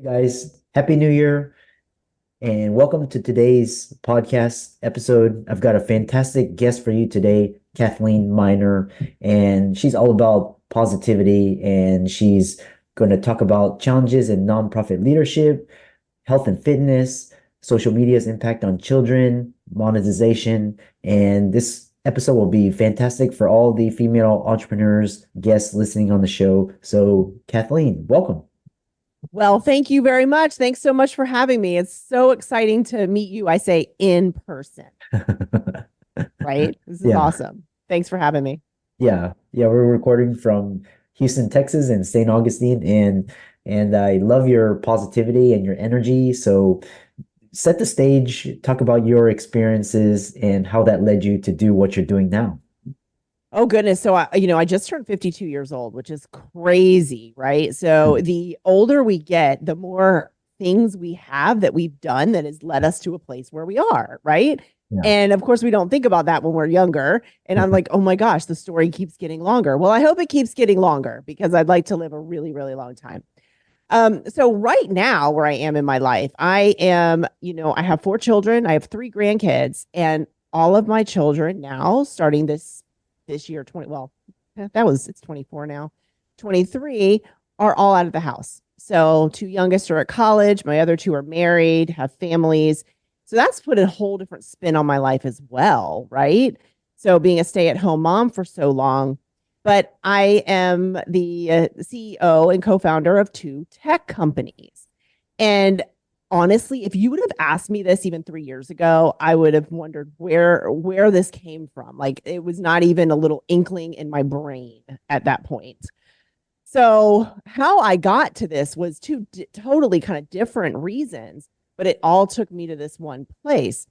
Guys, Happy New Year and welcome to today's podcast episode. I've got a fantastic guest for you today, Cathlene Miner, and she's all about positivity and she's going to talk about challenges in nonprofit leadership, health and fitness, social media's impact on children, monetization, and this episode will be fantastic for all the female entrepreneurs, guests listening on the show. So, Cathlene, welcome. Well, thank you very much. Thanks so much for having me. It's so exciting to meet you. I say in person, right? This is Yeah. awesome. Thanks for having me. Yeah, we're recording from Houston, Texas, and St. Augustine, and I love your positivity and your energy. So set the stage, talk about your experiences and how that led you to do what you're doing now. Oh goodness. So I just turned 52 years old, which is crazy, right? So Hmm. the older we get, the more things we have that we've done that has led us to a place where we are, right? Yeah. And of course, we don't think about that when we're younger. And I'm like, oh my gosh, the story keeps getting longer. Well, I hope it keeps getting longer because I'd like to live a really, really long time. So right now, where I am in my life, I am, I have four children, I have three grandkids, and all of my children now, starting this year, it's 24 now, 23 are all out of the house. So two youngest are at college, my other two are married, have families. So that's put a whole different spin on my life as well, right? So being a stay-at-home mom for so long, but I am the CEO and co-founder of two tech companies. And honestly, if you would have asked me this even 3 years ago, I would have wondered where this came from. Like it was not even a little inkling in my brain at that point. So how I got to this was totally kind of different reasons, but it all took me to this one place.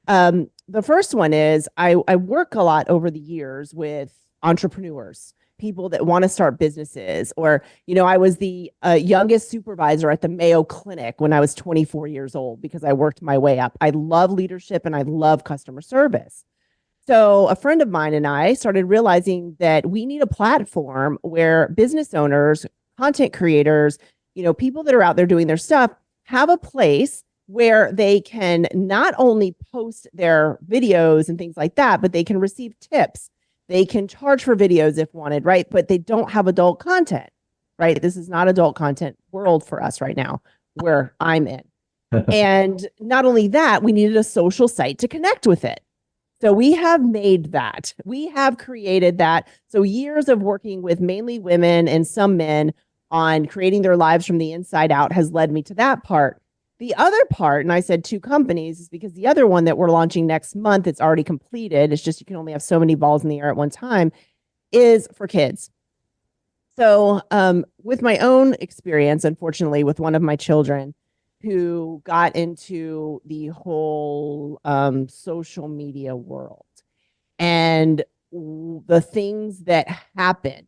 The first one is I work a lot over the years with entrepreneurs, people that want to start businesses. Or, I was the youngest supervisor at the Mayo Clinic when I was 24 years old because I worked my way up. I love leadership and I love customer service. So a friend of mine and I started realizing that we need a platform where business owners, content creators, people that are out there doing their stuff have a place where they can not only post their videos and things like that, but they can receive tips. They can charge for videos if wanted, right? But they don't have adult content, right? This is not adult content world for us right now, where I'm in. And not only that, we needed a social site to connect with it. So we have made that. We have created that. So years of working with mainly women and some men on creating their lives from the inside out has led me to that part. The other part, and I said two companies, is because the other one that we're launching next month, it's already completed. It's just you can only have so many balls in the air at one time, is for kids. So with my own experience, unfortunately, with one of my children, who got into the whole social media world and the things that happened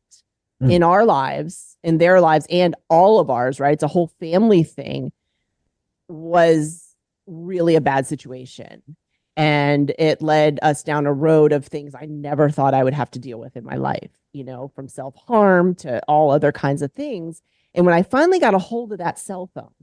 in Mm. our lives, in their lives, and all of ours, right? It's a whole family thing, was really a bad situation. And it led us down a road of things I never thought I would have to deal with in my life, from self harm to all other kinds of things. And when I finally got a hold of that cell phone,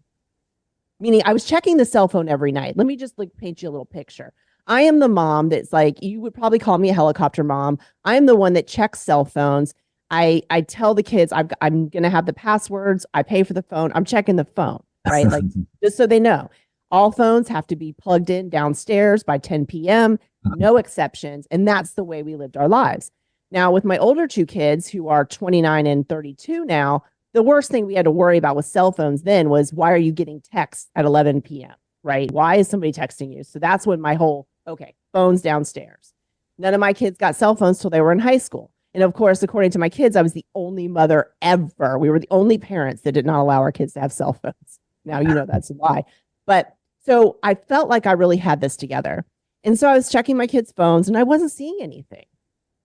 meaning I was checking the cell phone every night. Let me just paint you a little picture. I am the mom that's like, you would probably call me a helicopter mom. I am the one that checks cell phones. I tell the kids I'm going to have the passwords. I pay for the phone. I'm checking the phone, right? Like just so they know, all phones have to be plugged in downstairs by 10 p.m., no exceptions. And that's the way we lived our lives. Now, with my older two kids who are 29 and 32 now, the worst thing we had to worry about with cell phones then was, why are you getting texts at 11 p.m., right? Why is somebody texting you? So that's when my whole, okay, phones downstairs. None of my kids got cell phones till they were in high school. And of course, according to my kids, I was the only mother ever. We were the only parents that did not allow our kids to have cell phones. Now, that's a lie. But so I felt like I really had this together. And so I was checking my kids' phones and I wasn't seeing anything.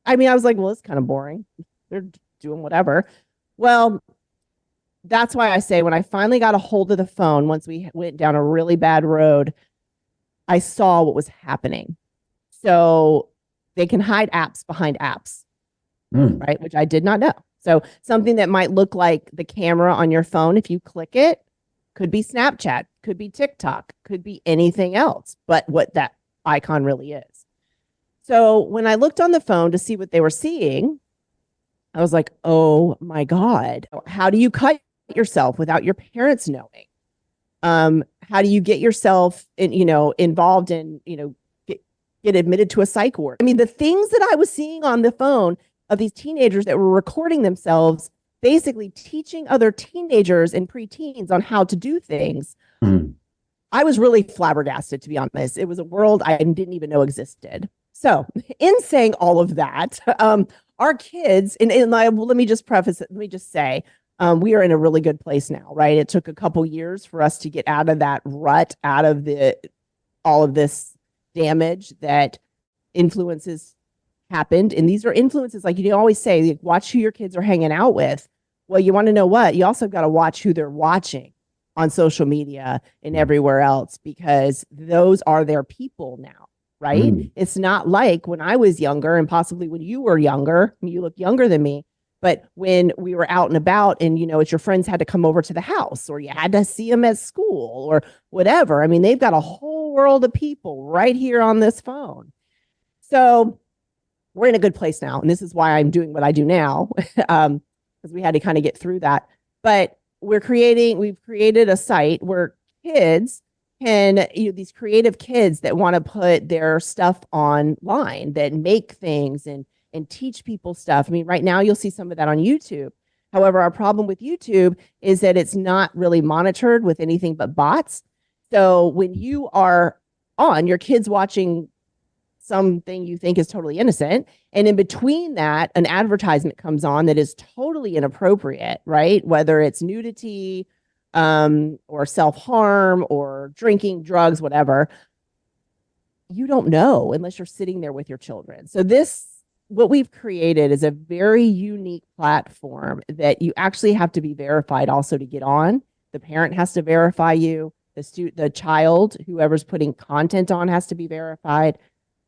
I mean, I was like, well, it's kind of boring. They're doing whatever. Well, that's why I say when I finally got a hold of the phone, once we went down a really bad road, I saw what was happening. So they can hide apps behind apps, Mm. right? Which I did not know. So something that might look like the camera on your phone, if you click it, could be Snapchat, could be TikTok, could be anything else, but what that icon really is. So when I looked on the phone to see what they were seeing, I was like, oh my God, how do you cut yourself without your parents knowing? How do you get yourself involved in, get admitted to a psych ward? I mean, the things that I was seeing on the phone of these teenagers that were recording themselves, basically teaching other teenagers and preteens on how to do things. Mm. I was really flabbergasted, to be honest. It was a world I didn't even know existed. So in saying all of that, our kids, let me just preface it. Let me just say, we are in a really good place now, right? It took a couple years for us to get out of that rut, out of all of this damage that influences happened. And these are influences, like you always say, like, watch who your kids are hanging out with. Well, you want to know what? You also got to watch who they're watching on social media and everywhere else, because those are their people now, right? It's not like when I was younger, and possibly when you were younger. I mean, you look younger than me, but when we were out and about and, it's your friends had to come over to the house, or you had to see them at school or whatever. I mean, they've got a whole world of people right here on this phone. So we're in a good place now. And this is why I'm doing what I do now, because we had to kind of get through that. But we've created a site where kids can, these creative kids that want to put their stuff online, that make things and teach people stuff. I mean, right now you'll see some of that on YouTube. However, our problem with YouTube is that it's not really monitored with anything but bots. So when you are on, your kids watching something you think is totally innocent, and in between that, an advertisement comes on that is totally inappropriate, right? Whether it's nudity, or self-harm, or drinking, drugs, whatever. You don't know unless you're sitting there with your children. So what we've created is a very unique platform that you actually have to be verified also to get on. The parent has to verify you. The child, whoever's putting content on, has to be verified.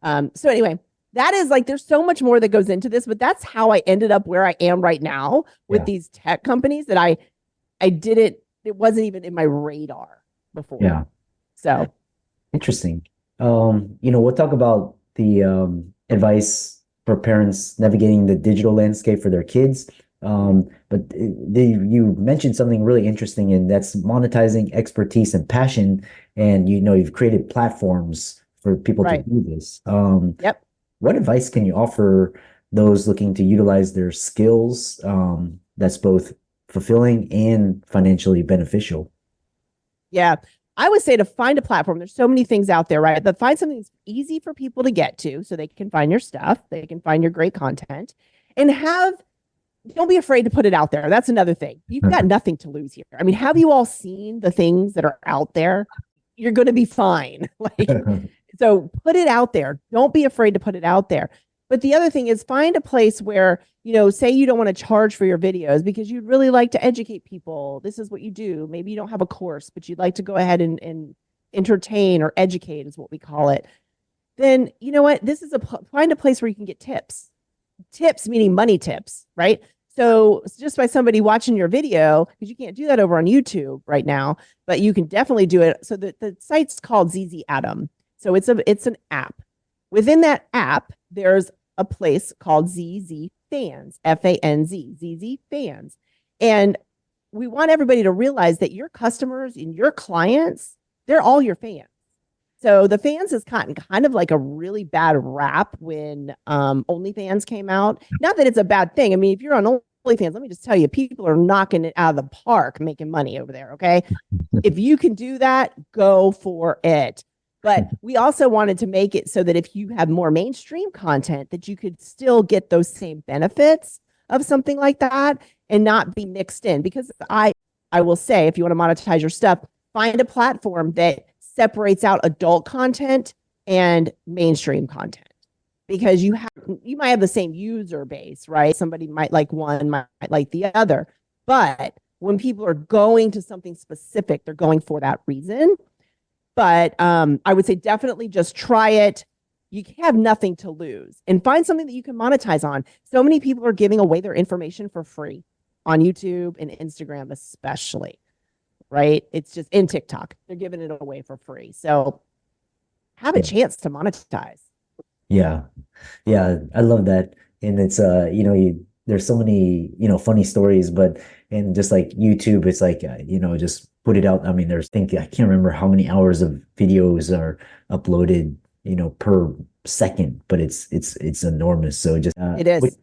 So anyway, that is like, there's so much more that goes into this, but that's how I ended up where I am right now with these tech companies that it wasn't even in my radar before. Yeah. So Interesting. We'll talk about the advice for parents navigating the digital landscape for their kids. But you mentioned something really interesting, and that's monetizing expertise and passion. And you've created platforms for people to do this. Yep. What advice can you offer those looking to utilize their skills that's both fulfilling and financially beneficial? Yeah. I would say to find a platform. There's so many things out there, right? But find something that's easy for people to get to so they can find your stuff, they can find your great content, and don't be afraid to put it out there. That's another thing. You've got nothing to lose here. I mean, have you all seen the things that are out there? You're going to be fine. So put it out there. Don't be afraid to put it out there. But the other thing is, find a place where, say you don't want to charge for your videos because you'd really like to educate people. This is what you do. Maybe you don't have a course, but you'd like to go ahead and entertain or educate, is what we call it. Then, you know what? Find a place where you can get tips. Tips meaning money tips, right? So just by somebody watching your video, because you can't do that over on YouTube right now, but you can definitely do it. So the site's called ZZ Atom. So it's an app. Within that app, there's a place called ZZ Fans, FANZ, ZZ Fans. And we want everybody to realize that your customers and your clients, they're all your fans. So the fans has gotten kind of like a really bad rap when OnlyFans came out. Not that it's a bad thing. I mean, if you're on OnlyFans, let me just tell you, people are knocking it out of the park making money over there, okay? If you can do that, go for it. But we also wanted to make it so that if you have more mainstream content, that you could still get those same benefits of something like that and not be mixed in. Because I will say, if you want to monetize your stuff, find a platform that separates out adult content and mainstream content, because you might have the same user base, right? Somebody might like one, might like the other. But when people are going to something specific, they're going for that reason. But I would say definitely just try it. You have nothing to lose, and find something that you can monetize on. So many people are giving away their information for free on YouTube and Instagram, especially. right? It's just in TikTok. They're giving it away for free. So have a Yeah. chance to monetize. Yeah. Yeah, I love that. And it's there's so many, funny stories, but and just like YouTube, it's like just put it out. I mean, I can't remember how many hours of videos are uploaded, per second, but it's enormous. So just It is.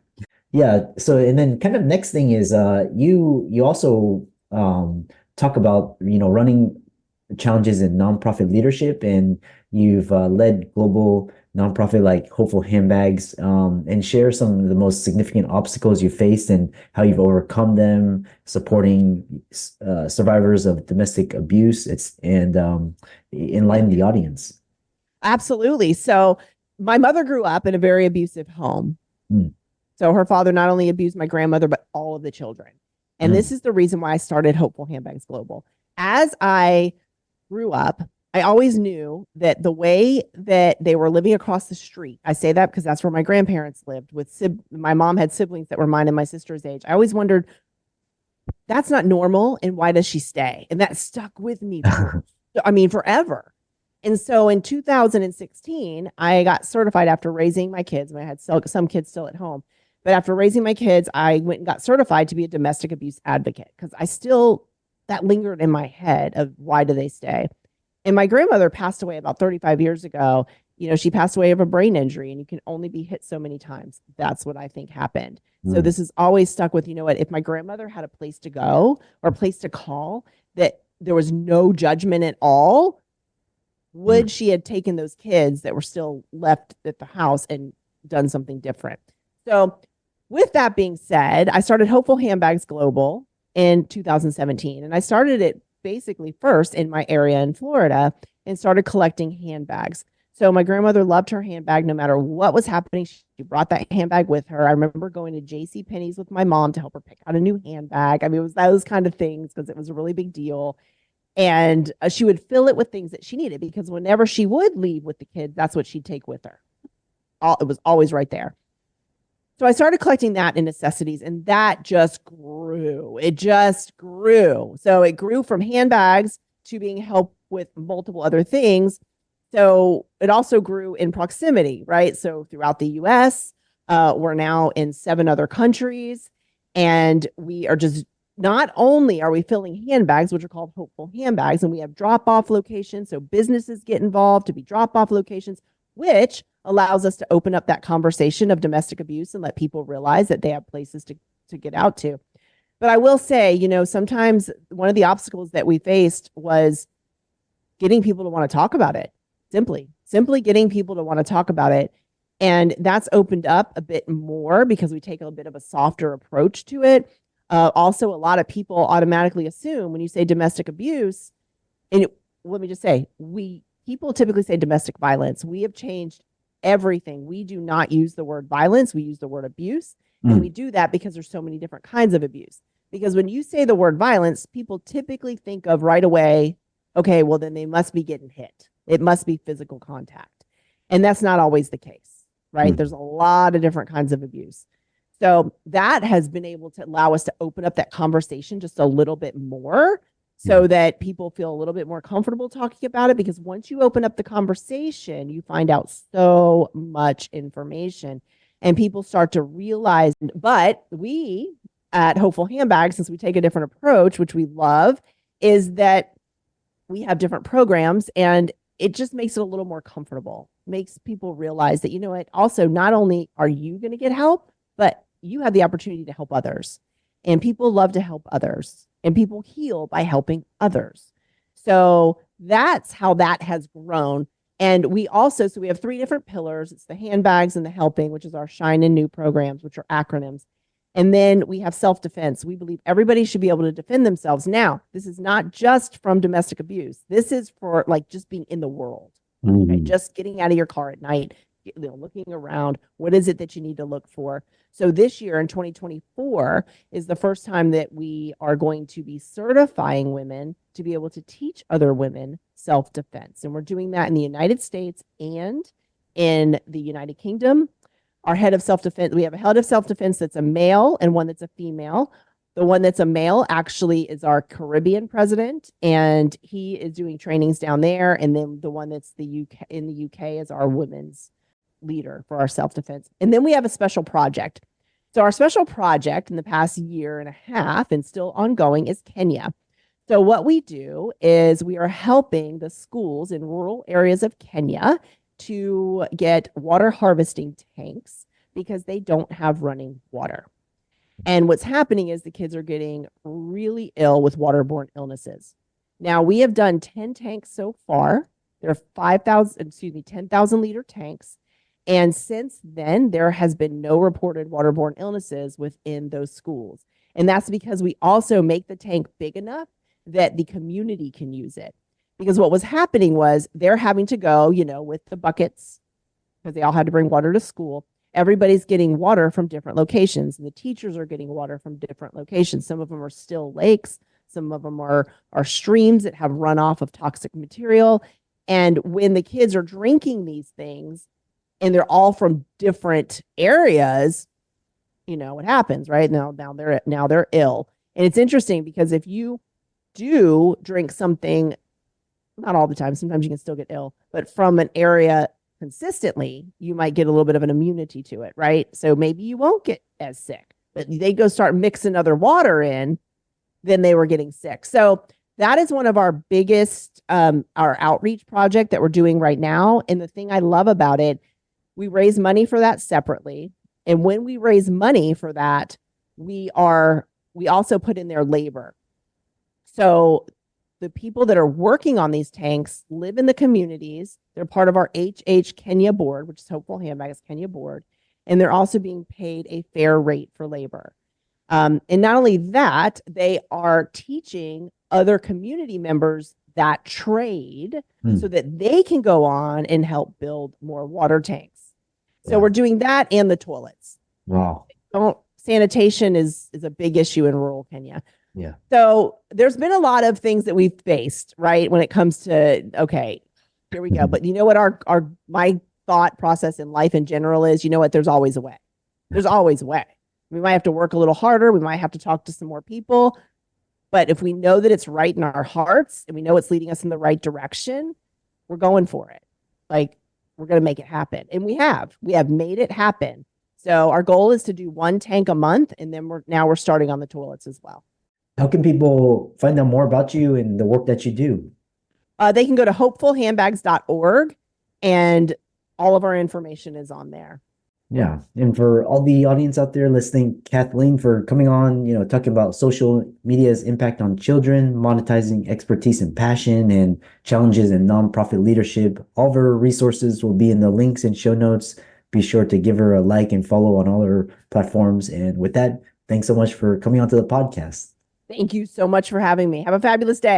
yeah. So, and then kind of next thing is you also talk about, running challenges in nonprofit leadership, and you've led global nonprofit like Hopeful Handbags, and share some of the most significant obstacles you faced and how you've overcome them, supporting survivors of domestic abuse. And enlighten the audience. Absolutely. So my mother grew up in a very abusive home. Mm, So her father not only abused my grandmother, but all of the children. And this mm, is the reason why I started Hopeful Handbags Global. As I grew up, I always knew that the way that they were living across the street, I say that because that's where my grandparents lived my mom had siblings that were mine and my sister's age. I always wondered, that's not normal. And why does she stay? And that stuck with me forever. And so in 2016, I got certified after raising my kids. I had some kids still at home. But after raising my kids, I went and got certified to be a domestic abuse advocate because that lingered in my head of why do they stay? And my grandmother passed away about 35 years ago. She passed away of a brain injury, and you can only be hit so many times. That's what I think happened. So mm, this is always stuck with, what, if my grandmother had a place to go or a place to call, that there was no judgment at all, mm, would she have taken those kids that were still left at the house and done something different? So with that being said, I started Hopeful Handbags Global in 2017. And I started it basically first in my area in Florida and started collecting handbags. So my grandmother loved her handbag no matter what was happening. She brought that handbag with her. I remember going to J.C. Penney's with my mom to help her pick out a new handbag. I mean, it was those kind of things because it was a really big deal. And she would fill it with things that she needed because whenever she would leave with the kids, that's what she'd take with her. It was always right there. So I started collecting that in necessities, and that just grew. It just grew. So it grew from handbags to being helped with multiple other things. So it also grew in proximity, right? So throughout the US, we're now in 7 other countries, and we are just not only are we filling handbags, which are called Hopeful Handbags, and we have drop-off locations. So businesses get involved to be drop-off locations, which allows us to open up that conversation of domestic abuse and let people realize that they have places to get out to. But I will say, sometimes one of the obstacles that we faced was getting people to want to talk about it. Simply getting people to want to talk about it. And that's opened up a bit more because we take a bit of a softer approach to it. Also, a lot of people automatically assume when you say domestic abuse, let me just say, people typically say domestic violence. We have changed everything. We do not use the word violence. We use the word abuse. And we mm, do that because there's so many different kinds of abuse. Because when you say the word violence, people typically think of right away, okay, well, then they must be getting hit. It must be physical contact. And that's not always the case, right? mm, There's a lot of different kinds of abuse. So that has been able to allow us to open up that conversation just a little bit more so mm, that people feel a little bit more comfortable talking about it. Because once you open up the conversation, you find out so much information and people start to realize. But we at Hopeful Handbags, since we take a different approach, which we love, is that we have different programs and it just makes it a little more comfortable, makes people realize that, what, also, not only are you going to get help, but you have the opportunity to help others. And people love to help others, and people heal by helping others. So that's how that has grown. And we have 3 different pillars. It's the handbags and the helping, which is our Shine and New programs, which are acronyms. And then we have self-defense. We believe everybody should be able to defend themselves. Now, this is not just from domestic abuse. This is for like just being in the world. Okay, mm, just getting out of your car at night, looking around. What is it that you need to look for? So this year in 2024 is the first time that we are going to be certifying women to be able to teach other women self-defense. And we're doing that in the United States and in the United Kingdom. We have a head of self-defense that's a male and one that's a female. The one that's a male actually is our Caribbean president, and he is doing trainings down there. And then the one that's the UK in the UK is our women's leader for our self-defense. And then we have a special project. So our special project in the past year and a half and still ongoing is Kenya. So what we do is we are helping the schools in rural areas of Kenya to get water harvesting tanks because they don't have running water. And what's happening is the kids are getting really ill with waterborne illnesses. Now, we have done 10 tanks so far. There are 10,000 liter tanks. And since then, there has been no reported waterborne illnesses within those schools. And that's because we also make the tank big enough that the community can use it. Because what was happening was they're having to go, with the buckets, because they all had to bring water to school. Everybody's getting water from different locations, and the teachers are getting water from different locations. Some of them are still lakes. Some of them are streams that have runoff of toxic material. And when the kids are drinking these things, and they're all from different areas, what happens, right? Now they're ill. And it's interesting because if you do drink something, not all the time, sometimes you can still get ill, but from an area consistently, you might get a little bit of an immunity to it, right? So maybe you won't get as sick, but they go start mixing other water in, then they were getting sick. So that is one of our biggest, our outreach project that we're doing right now. And the thing I love about it, we raise money for that separately. And when we raise money for that, we also put in their labor. So the people that are working on these tanks live in the communities. They're part of our HH Kenya board, which is Hopeful Handbags Kenya board. And they're also being paid a fair rate for labor. And not only that, they are teaching other community members that trade so that they can go on and help build more water tanks. So we're doing that and the toilets. Wow. Sanitation is a big issue in rural Kenya. Yeah. So there's been a lot of things that we've faced, right? When it comes to, okay, here we go. But you know what my thought process in life in general is, there's always a way. There's always a way. We might have to work a little harder. We might have to talk to some more people. But if we know that it's right in our hearts and we know it's leading us in the right direction, we're going for it. Like, we're going to make it happen. And we have made it happen. So our goal is to do 1 tank a month. And then we're starting on the toilets as well. How can people find out more about you and the work that you do? They can go to hopefulhandbags.org, and all of our information is on there. Yeah. And for all the audience out there listening, Cathlene, for coming on, talking about social media's impact on children, monetizing expertise and passion, and challenges in nonprofit leadership. All of her resources will be in the links and show notes. Be sure to give her a like and follow on all her platforms. And with that, thanks so much for coming onto the podcast. Thank you so much for having me. Have a fabulous day.